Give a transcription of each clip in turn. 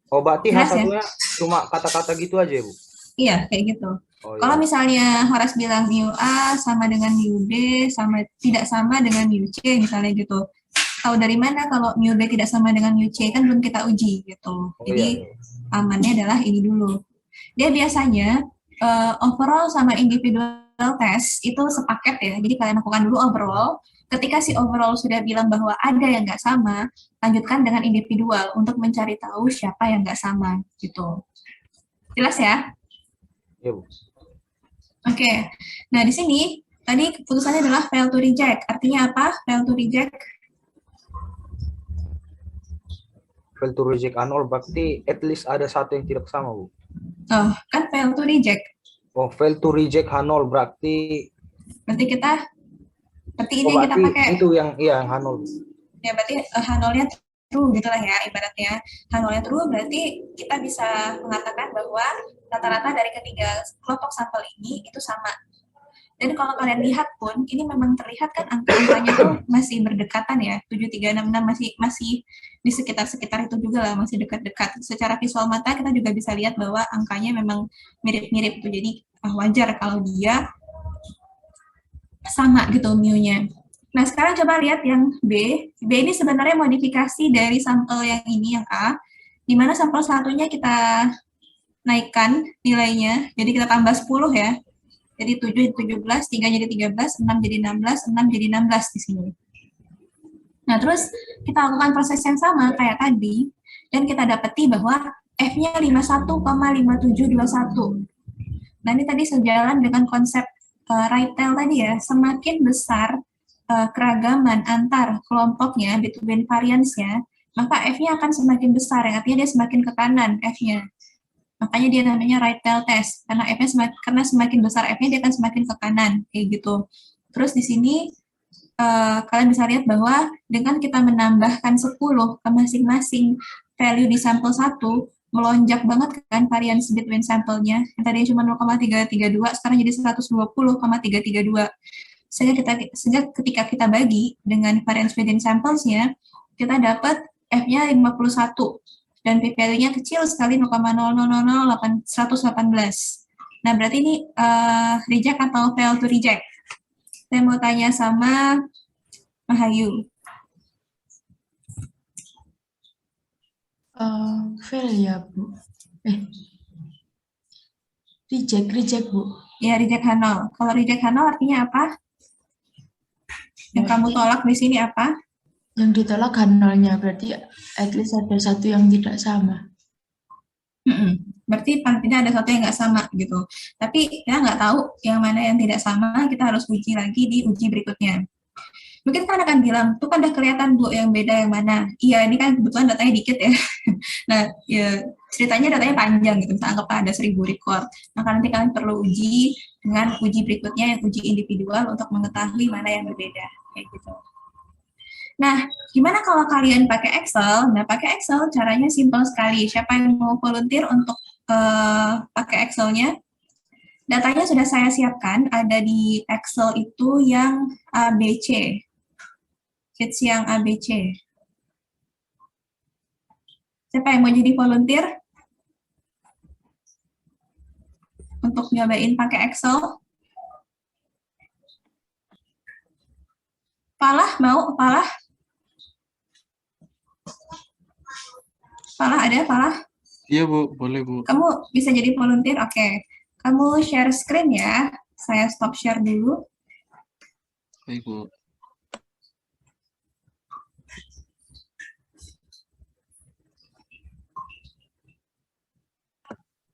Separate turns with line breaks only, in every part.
Oh, berarti
Jelas ya?
H1-nya cuma kata-kata gitu aja, Bu?
Iya, kayak gitu.
Oh
Kalau
iya.
misalnya Horas bilang mu A sama dengan mu B sama tidak sama dengan mu C misalnya gitu. Tahu dari mana kalau mu B tidak sama dengan mu C kan belum kita uji gitu.
Oh
Jadi
iya, iya.
amannya adalah ini dulu. Dia biasanya overall sama individual test itu sepaket ya. Jadi kalian lakukan dulu overall. Ketika si overall sudah bilang bahwa ada yang nggak sama, lanjutkan dengan individual untuk mencari tahu siapa yang nggak sama gitu. Jelas ya?
Iya, Bu.
Oke. Okay. Nah, di sini tadi keputusannya adalah fail to reject. Artinya apa? Fail to reject.
Fail to reject anol berarti at least ada satu yang tidak sama, Bu.
Oh, kan fail to reject.
Oh, fail to reject H0 berarti.
Berarti kita berarti ini
Oh,
yang kita
berarti
pakai.
itu yang iya yang H0.
Ya berarti H0-nya true gitu lah ya ibaratnya. H0-nya true berarti kita bisa mengatakan bahwa rata-rata dari ketiga kelompok sampel ini itu sama. Dan kalau kalian lihat pun, ini memang terlihat kan angka-angkanya tuh masih berdekatan ya, 7366 masih masih di sekitar-sekitar itu juga lah, masih dekat-dekat. Secara visual mata kita juga bisa lihat bahwa angkanya memang mirip-mirip tuh. Jadi wajar kalau dia sama gitu mu-nya. Nah, sekarang coba lihat yang B. B ini sebenarnya modifikasi dari sampel yang ini, yang A, di mana sampel satunya kita naikkan nilainya, jadi kita tambah 10 ya. Jadi 7 jadi 17, 3 jadi 13, 6 jadi 16, 6 jadi 16 di sini. Nah, terus kita lakukan proses yang sama kayak tadi, dan kita dapati bahwa F-nya 51,5721. Nah, ini tadi sejalan dengan konsep right tail tadi ya, semakin besar keragaman antar kelompoknya, between variance-nya, maka F-nya akan semakin besar, yang artinya dia semakin ke kanan F-nya. Makanya dia namanya right tail test, karena F-nya karena semakin besar F-nya dia akan semakin ke kanan, kayak gitu. Terus di sini kalian bisa lihat bahwa dengan kita menambahkan 10 ke masing-masing value di sampel satu, melonjak banget kan variance between sampelnya. Yang tadinya cuma 0,332, sekarang jadi 120,332. Sehingga ketika kita bagi dengan variance between samples-nya, kita dapat F-nya 51 dan p-value-nya kecil sekali 0,0008118. Nah, berarti ini reject atau fail to reject. Saya mau tanya sama Mahayu.
Fail ya, Bu. Reject, Bu.
Ya, reject Hanol. Kalau reject Hanol artinya apa? Yang kamu
Berarti
tolak di sini apa?
yang ditolak nolnya, berarti at least ada satu yang tidak sama.
Berarti paling tidak ada satu yang nggak sama gitu. Tapi kita nggak tahu yang mana yang tidak sama, kita harus uji lagi di uji berikutnya. Mungkin kan akan bilang, tuh kan udah kelihatan Bu yang beda yang mana. Iya, ini kan kebetulan datanya dikit ya. Nah, ya, ceritanya datanya panjang gitu. Misalnya anggap ada 1000 record. Maka nanti kalian perlu uji dengan uji berikutnya yang uji individual untuk mengetahui mana yang berbeda. Kayak gitu. Nah, gimana kalau kalian pakai Excel? Nah, pakai Excel caranya simpel sekali. Siapa yang mau volunteer untuk pakai Excel-nya? Datanya sudah saya siapkan, ada di Excel itu yang ABC, sheets yang ABC. Siapa yang mau jadi volunteer untuk nyobain pakai Excel? Palah mau? Palah? Palah ada? Palah?
Iya, Bu. Boleh, Bu.
Kamu bisa jadi volunteer? Oke. Kamu share screen ya. Saya stop share dulu.
Baik, Bu.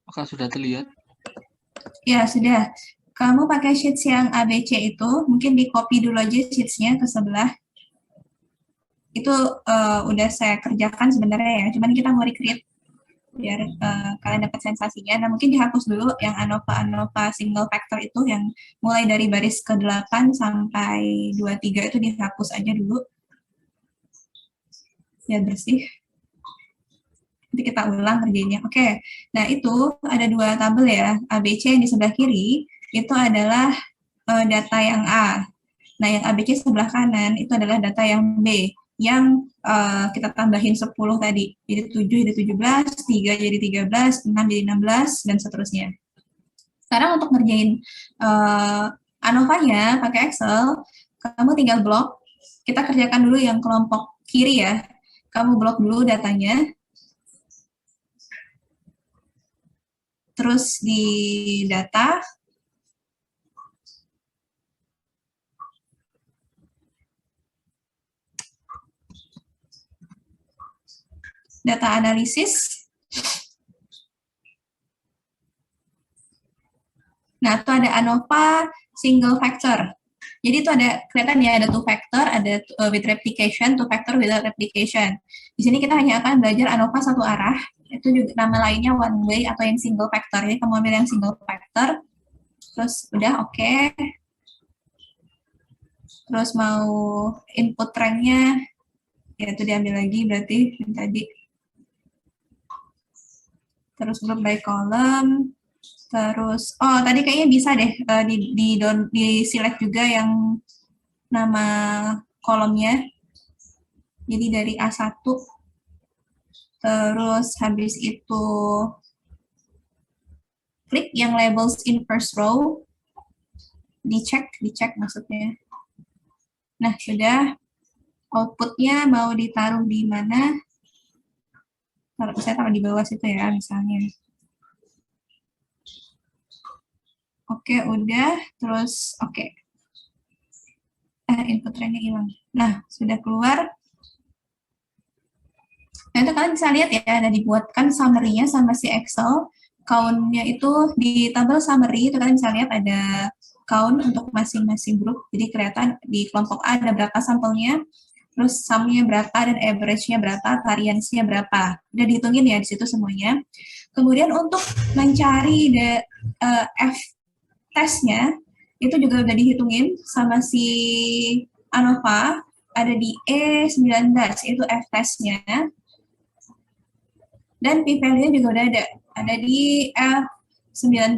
Apakah sudah terlihat?
Ya, sudah. Kamu pakai sheets yang ABC itu, mungkin di copy dulu aja sheets-nya ke sebelah. Itu udah saya kerjakan sebenarnya ya, cuman kita mau recreate biar kalian dapat sensasinya. Nah, mungkin dihapus dulu yang ANOVA single factor itu, yang mulai dari baris ke-8 sampai 23 itu dihapus aja dulu. Biar bersih. Nanti kita ulang kerjanya. Oke, nah itu ada dua tabel ya, ABC yang di sebelah kiri, itu adalah data yang A. Nah, yang ABC sebelah kanan itu adalah data yang B. yang kita tambahin 10 tadi. Jadi 7 jadi 17, 3 jadi 13, 6 jadi 16, dan seterusnya. Sekarang untuk ngerjain ANOVA-nya pakai Excel, kamu tinggal blok. Kita kerjakan dulu yang kelompok kiri ya. Kamu blok dulu datanya. Terus di data, data analisis. Nah, itu ada ANOVA single factor. Jadi itu ada, kelihatan ya, ada two factor, ada with replication, two factor without replication. Di sini kita hanya akan belajar ANOVA satu arah, itu juga nama lainnya one way atau yang single factor. Jadi kamu ambil yang single factor, terus udah oke. Terus mau input ranknya, ya itu diambil lagi berarti yang tadi. Terus group by column. Terus, oh tadi kayaknya bisa deh di select juga yang nama kolomnya. Jadi dari A1. Terus habis itu klik yang labels in first row. Dicek maksudnya. Nah, sudah. Outputnya mau ditaruh di mana? Saya taruh di bawah situ ya, misalnya. Oke, udah. Terus, oke. Input ranknya hilang. Nah, sudah keluar. Nah, itu kalian bisa lihat ya, ada dibuatkan summary-nya sama si Excel. Count-nya itu di tabel summary, itu kalian bisa lihat ada count untuk masing-masing grup. Jadi kelihatan di kelompok A ada berapa sampelnya, terus sum-nya berapa, dan average-nya berapa, variance-nya berapa. Udah dihitungin ya di situ semuanya. Kemudian untuk mencari F-test-nya, itu juga udah dihitungin sama si ANOVA, ada di E19, itu F-test-nya. Dan p-value juga udah ada di F19.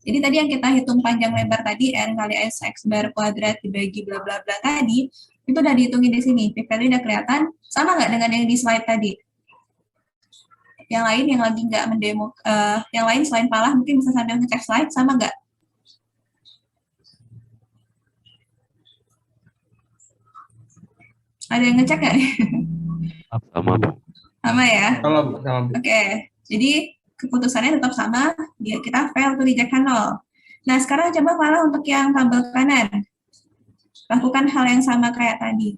Jadi tadi yang kita hitung panjang lebar tadi, N kali S X bar kuadrat dibagi bla bla bla tadi, itu udah dihitungin di sini. P-value udah kelihatan, sama nggak dengan yang di slide tadi? Yang lain yang lagi nggak mendemo, yang lain selain Palah mungkin bisa sambil ngecek slide, sama nggak? Ada yang ngecek nggak nih?
Sama, Bu.
Sama ya?
Sama, Bu.
Oke, jadi keputusannya tetap sama, kita fail to reject 0. Nah, sekarang coba Palah untuk yang tabel kanan. Lakukan hal yang sama kayak tadi.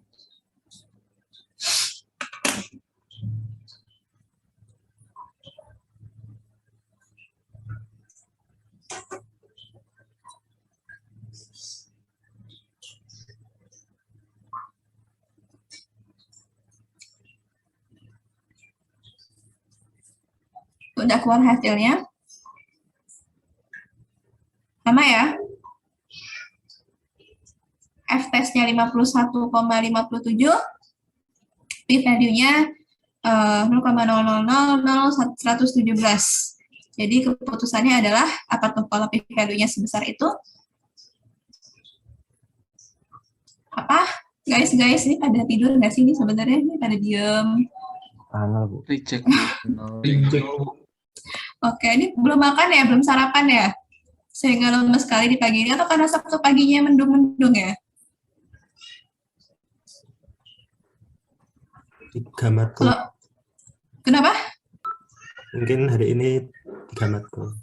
Udah keluar hasilnya. Sama ya. F-testnya 51,57. P-value-nya 0,000117. Jadi keputusannya adalah, apa tuh kalau P-value-nya sebesar itu? Apa? Guys, ini pada tidur nggak sih? Ini sebenarnya ini pada diem.
Bu.
Reject.
Oke, ini belum makan ya, belum sarapan ya? Sehingga lemes sekali di pagi ini, atau karena Sabtu paginya mendung-mendung ya?
3 matkul.
Kenapa?
Mungkin hari ini 3 matkul.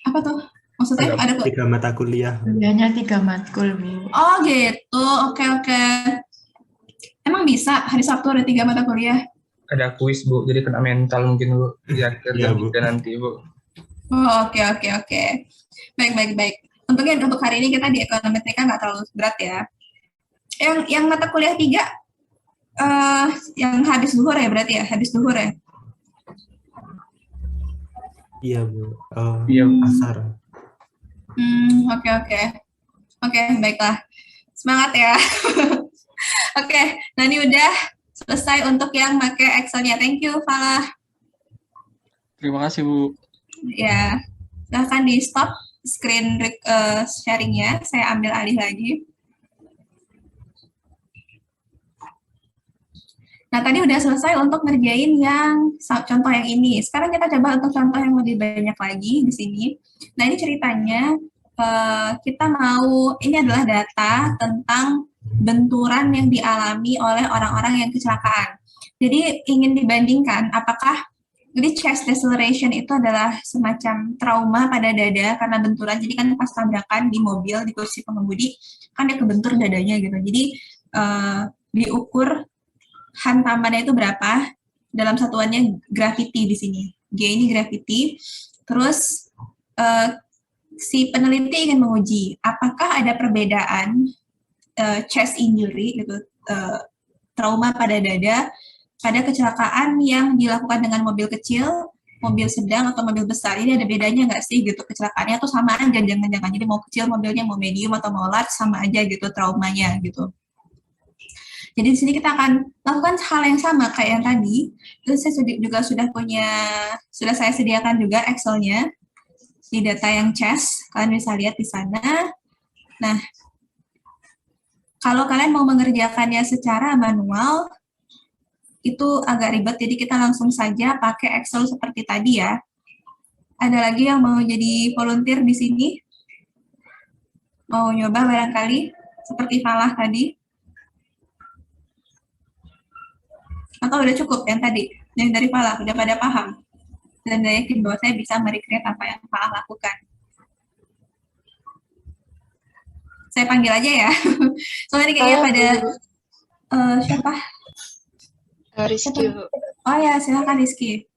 Apa tuh? Maksudnya ada
3 mata kuliah.
Kuliahnya 3 matkul, Bu.
Oh gitu, oke. Emang bisa hari Sabtu ada 3 mata kuliah?
Ada kuis, Bu, jadi kena mental mungkin, Bu, di akhir
Iya,
jam
Bu.
3 nanti, Bu.
Oh, oke. Baik. Untuk hari ini kita di ekonometrika nggak terlalu berat ya. Yang mata kuliah 3, yang habis zuhur ya berarti ya? Habis zuhur ya?
Iya, Bu.
Iya, Bu.
Asar.
Oke, baiklah. Semangat ya. Oke, nah ini udah selesai untuk yang pakai Excel-nya. Thank you, Falah.
Terima kasih, Bu.
Ya, silahkan di stop screen sharing-nya. Saya ambil alih lagi. Nah, tadi udah selesai untuk ngerjain yang contoh yang ini. Sekarang kita coba untuk contoh yang lebih banyak lagi di sini. Nah, ini ceritanya kita mau, ini adalah data tentang benturan yang dialami oleh orang-orang yang kecelakaan. Jadi ingin dibandingkan apakah, jadi chest deceleration itu adalah semacam trauma pada dada karena benturan. Jadi kan pas tabrakan di mobil, di kursi pengemudi, kan dia kebentur dadanya gitu. Jadi diukur hantamannya itu berapa, dalam satuannya gravity di sini. G ini gravity. Terus si peneliti ingin menguji apakah ada perbedaan chest injury gitu, trauma pada dada pada kecelakaan yang dilakukan dengan mobil kecil, mobil sedang atau mobil besar. Ini ada bedanya nggak sih gitu, kecelakaannya tuh sama aja, jangan-jangan jadi mau kecil mobilnya, mau medium atau mau large sama aja gitu traumanya gitu. Jadi di sini kita akan lakukan hal yang sama kayak yang tadi. Terus saya juga sudah saya sediakan juga Excel-nya di data yang chest. Kalian bisa lihat di sana. Nah, kalau kalian mau mengerjakannya secara manual, itu agak ribet, jadi kita langsung saja pakai Excel seperti tadi ya. Ada lagi yang mau jadi volunteer di sini? Mau nyoba barangkali, seperti Falah tadi? Atau udah cukup yang tadi, yang dari Falah, udah pada paham? Dan saya yakin bahwa saya bisa merecreate apa yang Falah lakukan. Saya panggil aja ya. Soalnya kayaknya pada, siapa?
Rizky, Bu.
Oh ya, silakan Rizky.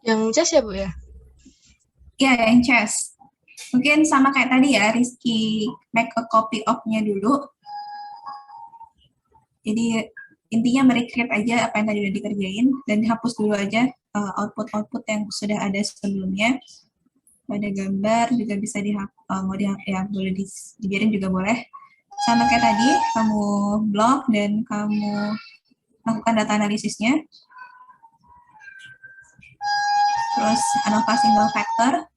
Yang chest ya, Bu ya?
Ya, yang chest. Mungkin sama kayak tadi ya, Rizky make a copy of-nya dulu. Jadi intinya merecreate aja apa yang tadi udah dikerjain dan hapus dulu aja output-output yang sudah ada sebelumnya. Pada gambar juga bisa mau ya boleh dibiarin juga boleh. Sama kayak tadi, kamu blok dan kamu lakukan data analisisnya. Terus ANOVA single factor.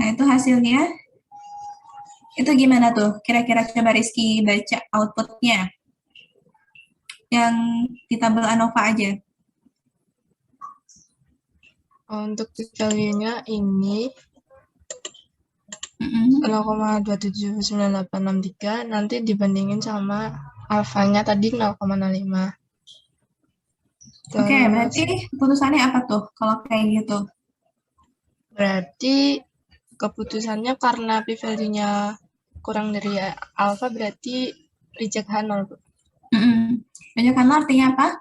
Nah, itu hasilnya. Itu gimana tuh? Kira-kira coba Rizky baca outputnya. Yang di tabel ANOVA aja.
Untuk value-nya ini 0,279863, nanti dibandingin sama alfanya tadi 0,05.
Oke, berarti keputusannya apa tuh kalau kayak gitu?
Berarti keputusannya karena p-value-nya kurang dari alfa, berarti reject H0, Bu.
Reject H0 artinya apa?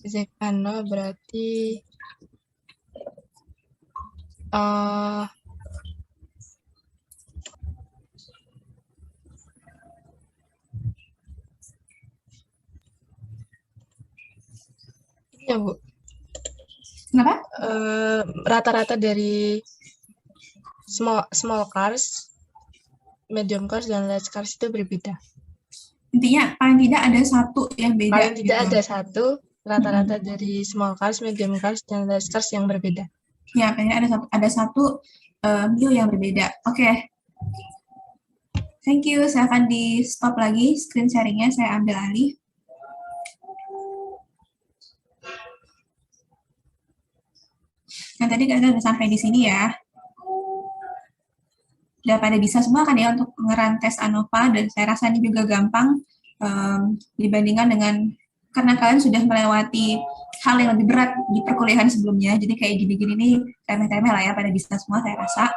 Reject H0 berarti ya, Bu.
Kenapa?
Rata-rata dari small cars, medium cars, dan large cars itu berbeda.
Intinya paling tidak ada satu yang beda.
Paling tidak
gitu.
ada satu, rata-rata dari small cars, medium cars, dan large cars yang berbeda.
Ya, paling ada satu view yang berbeda. Oke. Thank you. Saya akan di stop lagi screen sharing-nya. Saya ambil alih. Nah, tadi kalian udah sampai di sini ya. Udah pada bisa semua kan ya untuk ngeran tes ANOVA, dan saya rasa ini juga gampang dibandingkan dengan, karena kalian sudah melewati hal yang lebih berat di perkuliahan sebelumnya, jadi kayak gini-gini nih remeh-remeh lah ya, pada bisa semua saya rasa.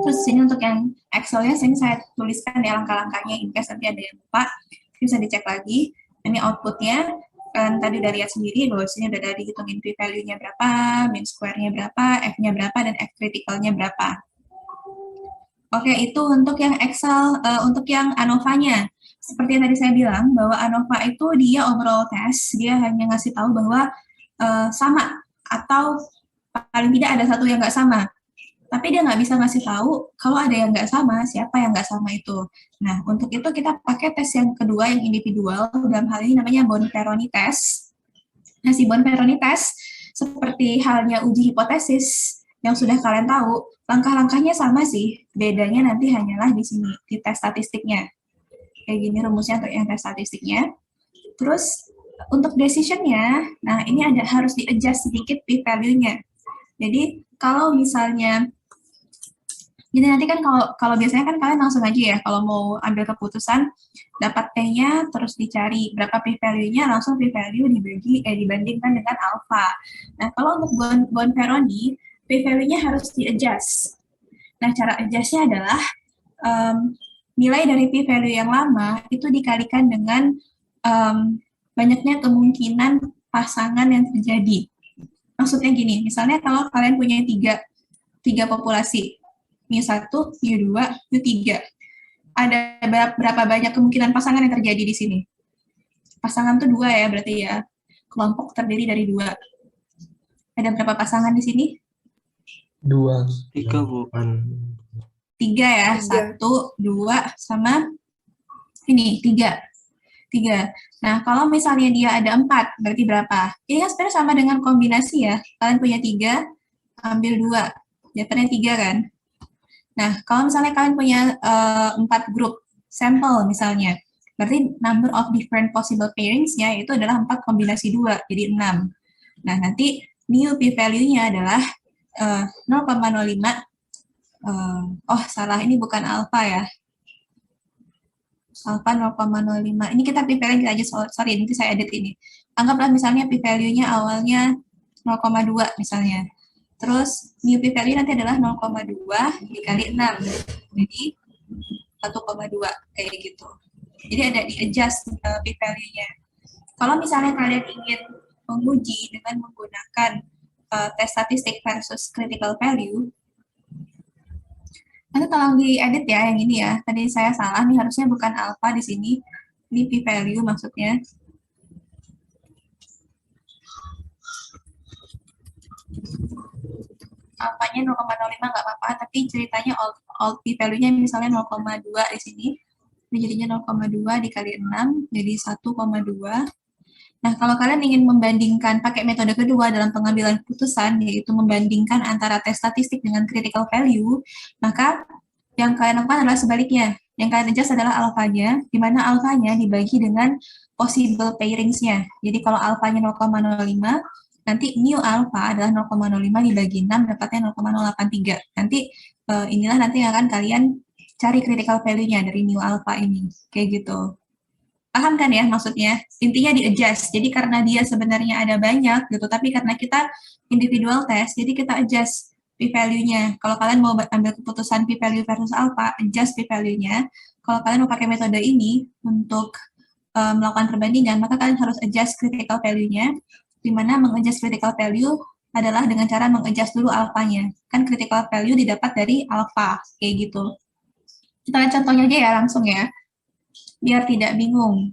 Terus sini untuk yang Excel-nya saya tuliskan ya langkah-langkahnya, in case nanti ada yang lupa, bisa dicek lagi. Ini outputnya, kan tadi udah lihat sendiri bahwa sini udah ada dihitungin p-value-nya berapa, mean square-nya berapa, f-nya berapa, dan f critical-nya berapa. Oke, itu untuk yang Excel, untuk yang ANOVA-nya. seperti yang tadi saya bilang, bahwa ANOVA itu dia overall test, dia hanya ngasih tahu bahwa sama, atau paling tidak ada satu yang nggak sama. Tapi dia nggak bisa ngasih tahu kalau ada yang nggak sama, siapa yang nggak sama itu. Nah, untuk itu kita pakai tes yang kedua, yang individual, dalam hal ini namanya Bonferroni test. Nah, si Bonferroni test, seperti halnya uji hipotesis yang sudah kalian tahu, langkah-langkahnya sama sih, bedanya nanti hanyalah di sini, di tes statistiknya. Kayak gini rumusnya untuk yang tes statistiknya. Terus, untuk decision-nya, nah ini harus di-adjust sedikit p-value-nya. Jadi, kalau misalnya jadi nanti kan kalau biasanya kan kalian langsung aja ya, kalau mau ambil keputusan, dapat T-nya, terus dicari berapa p-value-nya, langsung p-value dibandingkan dengan alpha. Nah, kalau untuk Bonferroni, p-value-nya harus di-adjust. Nah, cara adjust-nya adalah nilai dari p-value yang lama itu dikalikan dengan banyaknya kemungkinan pasangan yang terjadi. Maksudnya gini, misalnya kalau kalian punya tiga populasi, mu1, mu2, mu3. Ada berapa banyak kemungkinan pasangan yang terjadi di sini? Pasangan tuh 2 ya, berarti ya. Kelompok terdiri dari 2. Ada berapa pasangan di sini?
2.
3, Bu.
3 ya, 1, 2, sama ini, 3. Nah, kalau misalnya dia ada 4, berarti berapa? Ini kan sebenarnya sama dengan kombinasi ya. Kalian punya 3, ambil 2. Jawabannya 3 kan? Nah, kalau misalnya kalian punya 4 grup sampel misalnya, berarti number of different possible pairings-nya itu adalah 4 kombinasi 2, jadi 6. Nah, nanti mu p-value-nya adalah 0,05. Oh, salah, ini bukan alpha ya. Alpha 0,05. Ini kita p-value kita aja, sorry, nanti saya edit ini. Anggaplah misalnya p-value-nya awalnya 0,2 misalnya. Terus mu p-value nanti adalah 0,2 dikali 6. Jadi 1,2 kayak gitu. Jadi ada di-adjust p-value-nya. Kalau misalnya kalian ingin menguji dengan menggunakan tes statistik versus critical value, nanti tolong diedit ya yang ini ya. Tadi saya salah nih, harusnya bukan alpha di sini. Ini p-value maksudnya. Alpha-nya 0,05 nggak apa-apa, tapi ceritanya all p-value-nya misalnya 0,2 di sini. Ini jadinya 0,2 dikali 6, jadi 1,2. Nah, kalau kalian ingin membandingkan pakai metode kedua dalam pengambilan keputusan, yaitu membandingkan antara tes statistik dengan critical value, maka yang kalian lakukan adalah sebaliknya. Yang kalian adjust adalah alfanya, di mana alfanya dibagi dengan possible pairings-nya. Jadi kalau alfanya 0,05, nanti mu alpha adalah 0,05 dibagi 6, dapatnya 0,083. Nanti inilah nanti yang akan kalian cari critical value-nya dari mu alpha ini. Kayak gitu. Paham kan ya maksudnya? Intinya di-adjust. Jadi karena dia sebenarnya ada banyak gitu, tapi karena kita individual test, jadi kita adjust p-value-nya. Kalau kalian mau ambil keputusan p-value versus alpha, adjust p-value-nya. Kalau kalian mau pakai metode ini untuk melakukan perbandingan, maka kalian harus adjust critical value-nya, di mana meng-adjust critical value adalah dengan cara meng-adjust dulu alfanya. Kan critical value didapat dari alpha, kayak gitu. Kita lihat contohnya aja ya, langsung ya. Biar tidak bingung.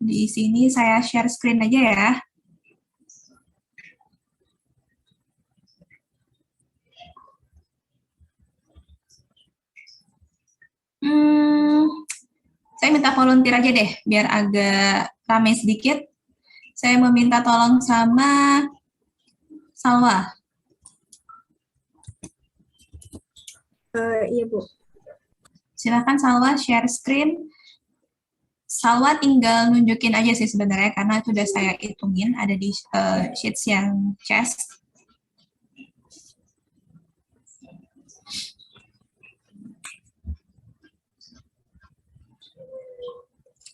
Di sini saya share screen aja ya. Saya minta volunteer aja deh, biar agak ramai sedikit. Saya meminta tolong sama Salwa.
Iya, Bu.
Silakan Salwa share screen. Salwa tinggal nunjukin aja sih sebenarnya, karena itu udah saya hitungin, ada di sheets yang chest.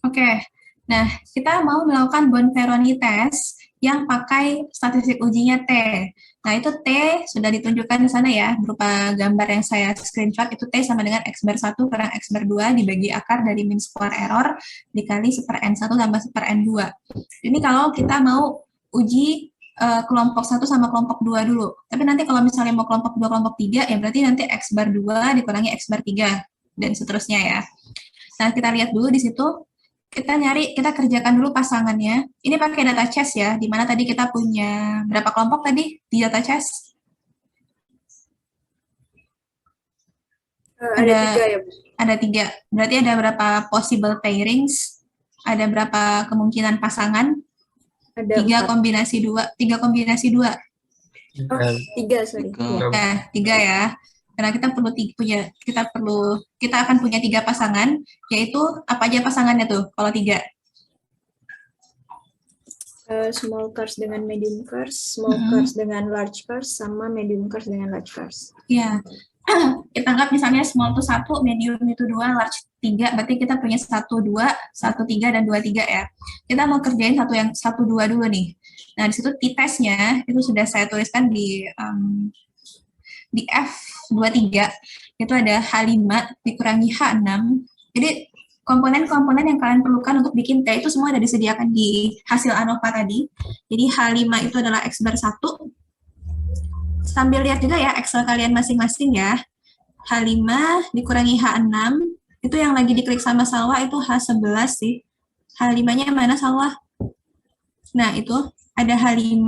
Oke, nah kita mau melakukan Bonferroni test yang pakai statistik ujinya T. Nah itu T sudah ditunjukkan di sana ya, berupa gambar yang saya screenshot, itu T sama dengan X bar 1 kurang X bar 2 dibagi akar dari mean square error dikali 1/N1 tambah 1/N2. Ini kalau kita mau uji kelompok 1 sama kelompok 2 dulu. Tapi nanti kalau misalnya mau kelompok 2, kelompok 3, ya berarti nanti X bar 2 dikurangi X bar 3, dan seterusnya ya. Nah, kita lihat dulu di situ, kita kerjakan dulu pasangannya. Ini pakai data chess ya, di mana tadi kita punya berapa kelompok tadi di data chess?
Ada 3 ya, Bu?
Ada 3. Berarti ada berapa possible pairings? Ada berapa kemungkinan pasangan?
Ada
3
4.
kombinasi 2. 3 kombinasi 2.
Oh, 3, sorry.
Nah, 3 ya. Karena kita akan punya 3 pasangan, yaitu apa aja pasangannya tuh kalau 3?
Small cars dengan medium cars, small cars dengan large cars, sama medium cars dengan large cars.
Ya. Kita anggap misalnya small itu 1, medium itu 2, large 3, berarti kita punya 1, 2, 1, 3, dan 2, 3 ya. Kita mau kerjain 1, 2 dulu nih. Nah, di situ t-testnya itu sudah saya tuliskan di F23, itu ada H5 dikurangi H6. Jadi, komponen-komponen yang kalian perlukan untuk bikin T itu semua ada disediakan di hasil ANOVA tadi. Jadi, H5 itu adalah X bar 1. Sambil lihat juga ya Excel kalian masing-masing ya. H5 dikurangi H6, itu yang lagi diklik sama Salwa itu H11 sih. H5-nya mana Salwa? Nah, itu ada H5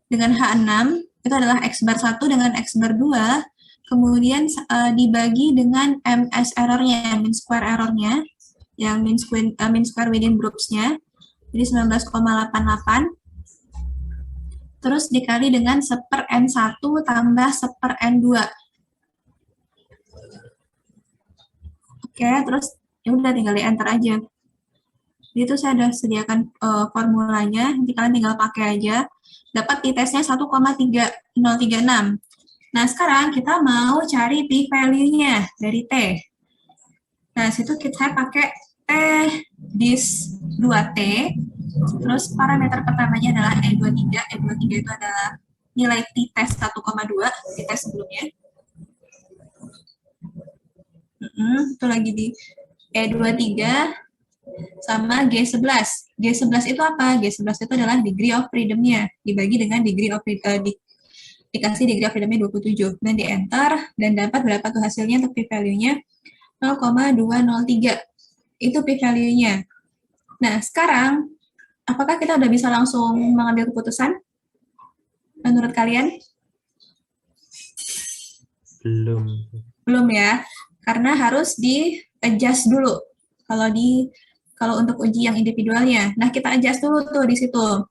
dengan H6, itu adalah X bar 1 dengan X bar 2, kemudian dibagi dengan MS error-nya, mean square error-nya, yang mean square within groups-nya, jadi 19,88. Terus dikali dengan 1/N1 tambah 1/N2. Oke, terus ya udah tinggal di enter aja. Jadi itu saya sudah sediakan formulanya, nanti kalian tinggal pakai aja. Dapat t-testnya 1,3036. Nah, sekarang kita mau cari p-value-nya dari T. Nah, situ kita pakai T dis 2T. Terus parameter pertamanya adalah E23. E23 itu adalah nilai t-test 1,2, t-test sebelumnya. Itu lagi di E23 sama G11. G11 itu apa? G11 itu adalah degree of freedom-nya, dibagi dengan degree of dikasih degree of freedom-nya 27. Dan di enter, dan dapat berapa tuh hasilnya untuk p-value-nya? 0,203. Itu p-value-nya. Nah, sekarang, apakah kita udah bisa langsung mengambil keputusan? Menurut kalian?
Belum.
Belum ya, karena harus di-adjust dulu. Kalau untuk uji yang individualnya. Nah, kita adjust dulu tuh di situ.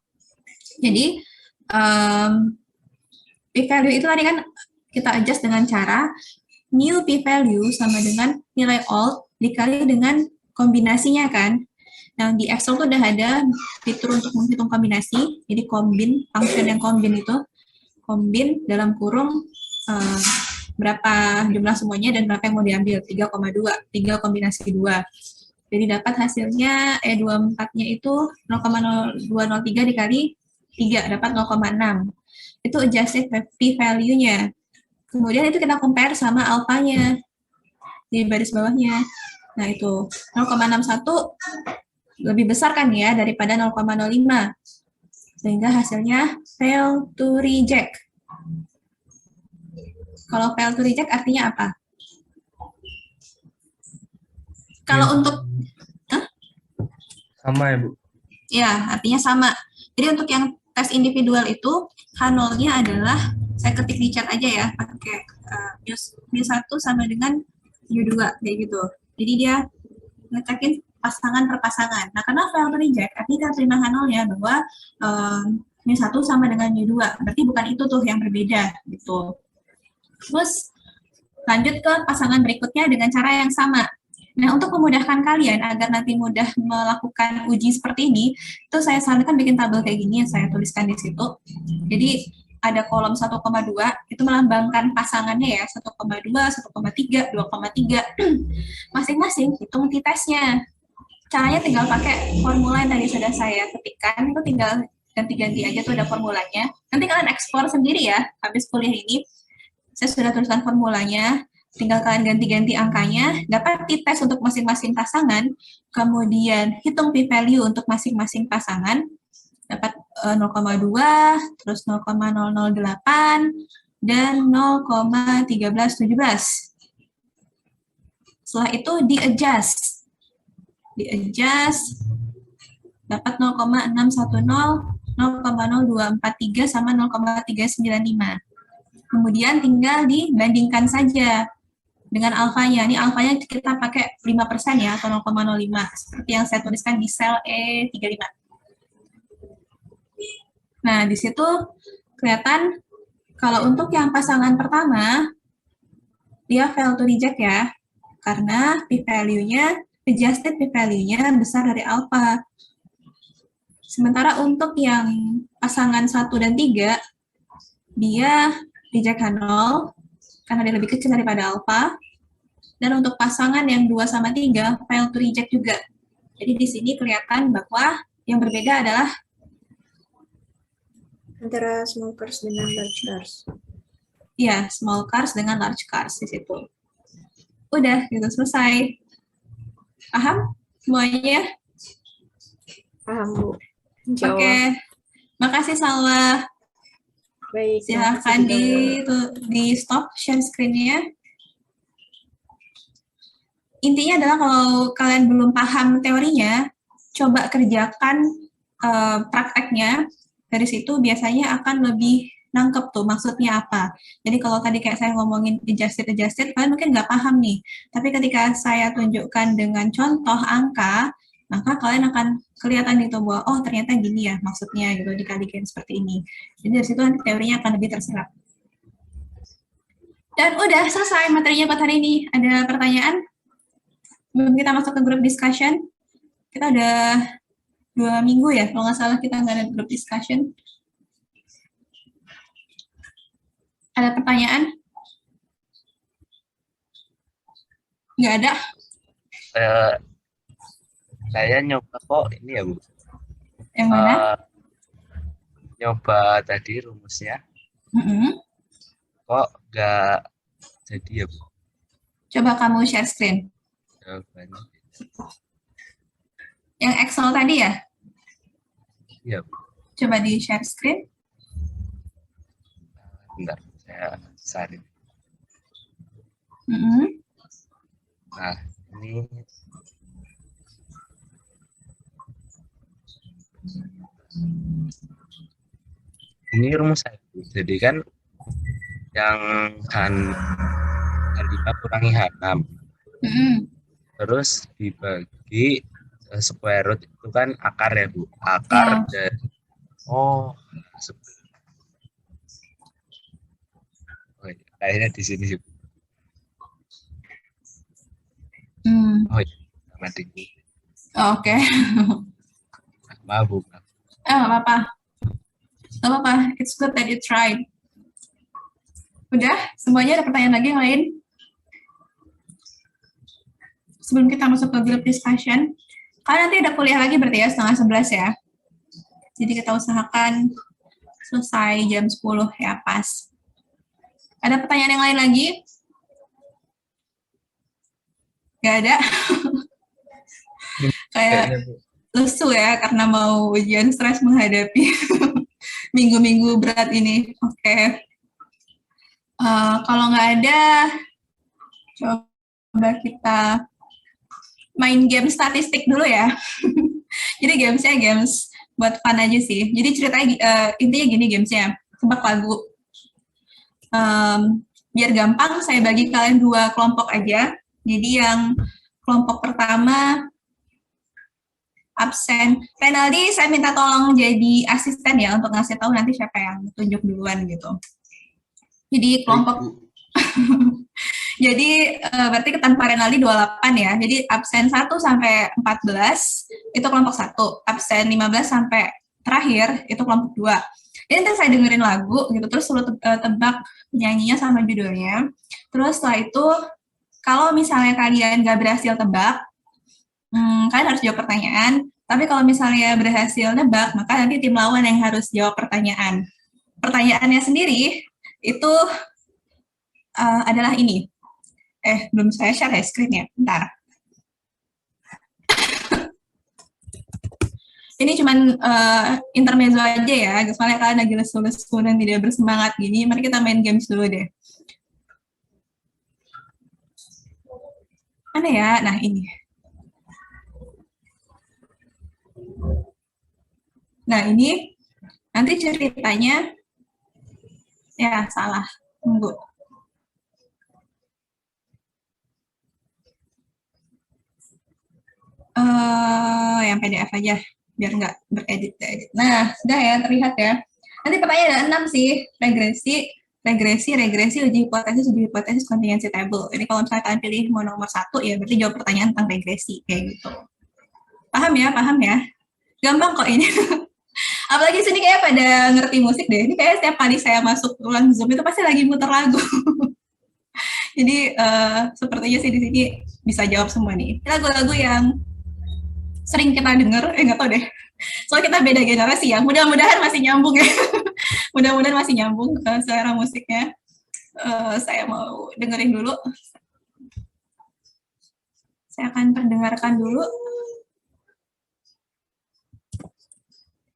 Jadi, p-value itu tadi kan kita adjust dengan cara new p-value sama dengan nilai old dikali dengan kombinasinya kan. Nah, di Excel tuh udah ada fitur untuk menghitung kombinasi. Jadi combine, function yang combine itu, combine dalam kurung berapa jumlah semuanya dan berapa yang mau diambil, 3,2, 3 kombinasi 2. Jadi dapat hasilnya E24-nya itu 0,0203 dikali 3, dapat 0,6. Itu adjusted p-value-nya. Kemudian itu kita compare sama alpha-nya di baris bawahnya. Nah, itu 0,61 lebih besar kan ya daripada 0,05. Sehingga hasilnya fail to reject. Kalau fail to reject artinya apa? Kalau untuk
Sama ya, Bu?
ya, artinya sama. Jadi untuk yang tes individual itu H0-nya adalah saya ketik di chat aja ya, pakai mu1 sama dengan mu2 kayak gitu. Jadi dia ngecekin pasangan per pasangan. Nah, karena fail to reject, artinya kita terima H0-nya bahwa mu1 sama dengan mu2. Berarti bukan itu tuh yang berbeda gitu. Terus lanjut ke pasangan berikutnya dengan cara yang sama. Nah, untuk memudahkan kalian agar nanti mudah melakukan uji seperti ini, itu saya sarankan bikin tabel kayak gini yang saya tuliskan di situ. Jadi ada kolom 1,2, itu melambangkan pasangannya ya, 1,2, 1,3, 2,3. Masing-masing hitung t-testnya. Caranya tinggal pakai formula yang tadi sudah saya ketikkan, itu tinggal ganti-ganti aja tuh ada formulanya. Nanti kalian ekspor sendiri ya, habis kuliah ini. Saya sudah tuliskan formulanya, tinggal kalian ganti-ganti angkanya, dapat t-test untuk masing-masing pasangan, kemudian hitung p-value untuk masing-masing pasangan, dapat 0,2, terus 0,008, dan 0,1317. Setelah itu di-adjust. Dapat 0,610, 0,0243 sama 0,395. Kemudian tinggal dibandingkan saja dengan alfanya. Ini alfanya kita pakai 5% ya, atau 0,05. Seperti yang saya tuliskan di sel E35. Nah, di situ kelihatan kalau untuk yang pasangan pertama, dia fail to reject ya, karena p-value-nya, adjusted p-value-nya besar dari alpha. Sementara untuk yang pasangan 1 dan 3, dia reject 0, karena dia lebih kecil daripada alpha. Dan untuk pasangan yang 2 sama 3, fail to reject juga. Jadi di sini kelihatan bahwa yang berbeda adalah
Antara small cars dengan large cars.
ya, small cars dengan large cars di situ. Udah, gitu, selesai. Paham semuanya?
Paham, Bu.
Oke. Makasih, Salwa.
Baik.
Silahkan di stop share screen-nya. Intinya adalah kalau kalian belum paham teorinya, coba kerjakan prakteknya. Dari situ biasanya akan lebih nangkep tuh maksudnya apa. Jadi kalau tadi kayak saya ngomongin adjusted, kalian mungkin nggak paham nih. Tapi ketika saya tunjukkan dengan contoh angka, maka kalian akan kelihatan gitu bahwa oh ternyata gini ya maksudnya gitu dikalikan seperti ini. Jadi dari situ nanti teorinya akan lebih terserap. Dan udah selesai materinya buat hari ini. Ada pertanyaan? Sebelum kita masuk ke grup discussion, kita udah 2 minggu ya, kalau nggak salah kita nggak ada grup discussion. Ada pertanyaan? Nggak ada?
Saya nyoba kok ini ya Bu.
Yang mana?
Nyoba tadi rumusnya. Kok nggak jadi ya Bu?
Coba kamu share screen.
Jawabannya.
Yang Excel tadi ya?
Iya Bu.
Coba di share screen.
Bentar, saya sarin. Nah, ini rumus saya. Jadi kan yang H5 kurangi H6. Terus dibagi square root itu kan akar ya Bu. Akar dari akhirnya di sini sih. Oh iya, sama tinggi.
Oke.
Maaf Bu.
Nggak apa-apa. Nggak apa-apa. It's good that you tried. Udah? Semuanya ada pertanyaan lagi yang lain? Sebelum kita masuk ke group discussion, kalian nanti ada kuliah lagi berarti ya, 10:30 ya. Jadi kita usahakan selesai jam 10 ya, pas. Ada pertanyaan yang lain lagi? Nggak ada? Kayak lesu ya, karena mau ujian, stres menghadapi minggu-minggu berat ini. Oke. Kalau nggak ada, coba kita main game statistik dulu ya. Jadi gamesnya games buat fun aja sih. Jadi ceritanya intinya gini gamesnya, tebak lagu. Biar gampang saya bagi kalian 2 kelompok aja. Jadi yang kelompok pertama absen. Renaldi saya minta tolong jadi asisten ya untuk ngasih tahu nanti siapa yang tunjuk duluan gitu. Jadi kelompok jadi berarti tanpa Renaldi 28 ya. Jadi absen 1 sampai 14 itu kelompok 1. Absen 15 sampai terakhir itu kelompok 2. Jadi nanti saya dengerin lagu gitu terus suruh tebak penyanyinya sama judulnya. Terus setelah itu kalau misalnya kalian nggak berhasil tebak, kalian harus jawab pertanyaan. Tapi kalau misalnya berhasil nebak, maka nanti tim lawan yang harus jawab pertanyaan. Pertanyaannya sendiri itu adalah ini. Belum saya share ya screen-nya. Bentar. Ini cuman intermezzo aja ya. Soalnya kalian lagi lesu-lesu dan tidak bersemangat gini. Mari kita main games dulu deh. Mana ya? Nah, ini. Nah, ini nanti ceritanya ya salah. Tunggu. Yang PDF aja biar nggak beredit. Nah, sudah ya, terlihat ya. Nanti pertanyaan ada 6 sih, regresi, uji hipotesis, contingency table. Ini kalau misalnya kalian pilih mau nomor 1, ya berarti jawab pertanyaan tentang regresi, kayak gitu. Paham ya? Gampang kok ini. Apalagi sini kayak pada ngerti musik deh. Ini kayak setiap kali saya masuk ulang Zoom itu pasti lagi muter lagu. Jadi sepertinya sih di sini bisa jawab semua nih. Lagu-lagu yang sering kita denger, nggak tahu deh. Soalnya kita beda generasi ya. Mudah-mudahan masih nyambung ya. Mudah-mudahan masih nyambung selera musiknya. Saya mau dengerin dulu. Saya akan perdengarkan dulu.